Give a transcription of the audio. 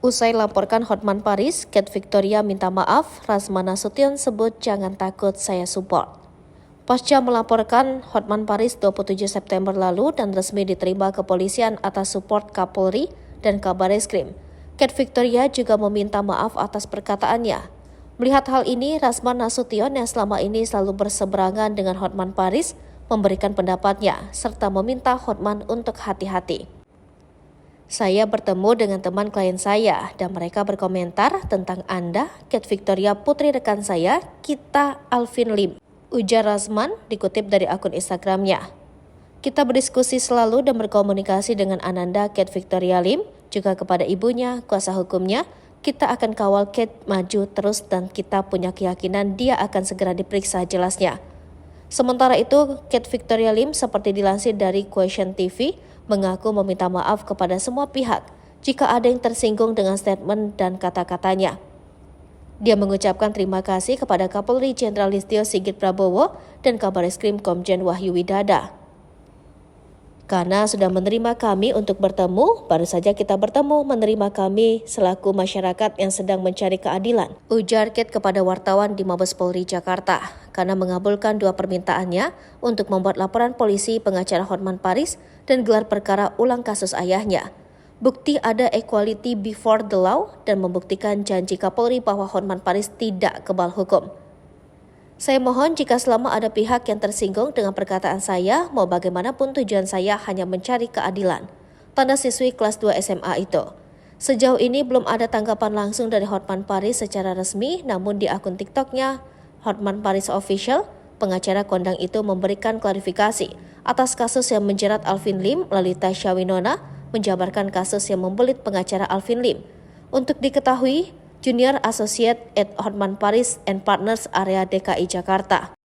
Usai laporkan Hotman Paris, Kate Victoria minta maaf, Rasma Nasution sebut jangan takut, saya support. Pasca melaporkan Hotman Paris 27 September lalu dan resmi diterima kepolisian atas support Kapolri dan Kabareskrim, Kate Victoria juga meminta maaf atas perkataannya. Melihat hal ini, Rasma Nasution yang selama ini selalu berseberangan dengan Hotman Paris memberikan pendapatnya serta meminta Hotman untuk hati-hati. Saya bertemu dengan teman klien saya dan mereka berkomentar tentang Anda, Kate Victoria putri rekan saya, kita Alvin Lim, ujar Rasman dikutip dari akun Instagramnya. Kita berdiskusi selalu dan berkomunikasi dengan Ananda Kate Victoria Lim, juga kepada ibunya, kuasa hukumnya. Kita akan kawal Kate maju terus dan kita punya keyakinan dia akan segera diperiksa, jelasnya. Sementara itu, Kate Victoria Lim seperti dilansir dari Question TV, mengaku meminta maaf kepada semua pihak jika ada yang tersinggung dengan statement dan kata-katanya. Dia mengucapkan terima kasih kepada Kapolri Jenderal Listio Sigit Prabowo dan Kabareskrim Komjen Wahyu Widada. Karena sudah menerima kami untuk bertemu, baru saja kita bertemu menerima kami selaku masyarakat yang sedang mencari keadilan, ujar Kate kepada wartawan di Mabes Polri Jakarta, karena mengabulkan dua permintaannya untuk membuat laporan polisi pengacara Hotman Paris dan gelar perkara ulang kasus ayahnya. Bukti ada equality before the law dan membuktikan janji Kapolri bahwa Hotman Paris tidak kebal hukum. Saya mohon jika selama ada pihak yang tersinggung dengan perkataan saya, mau bagaimanapun tujuan saya hanya mencari keadilan. Tanda siswi kelas 2 SMA itu. Sejauh ini belum ada tanggapan langsung dari Hotman Paris secara resmi, namun di akun TikToknya, Hotman Paris Official, pengacara kondang itu memberikan klarifikasi atas kasus yang menjerat Alvin Lim melalui Tasya Winona, menjabarkan kasus yang membelit pengacara Alvin Lim. Untuk diketahui, Junior Associate at Hotman Paris and Partners Area DKI Jakarta.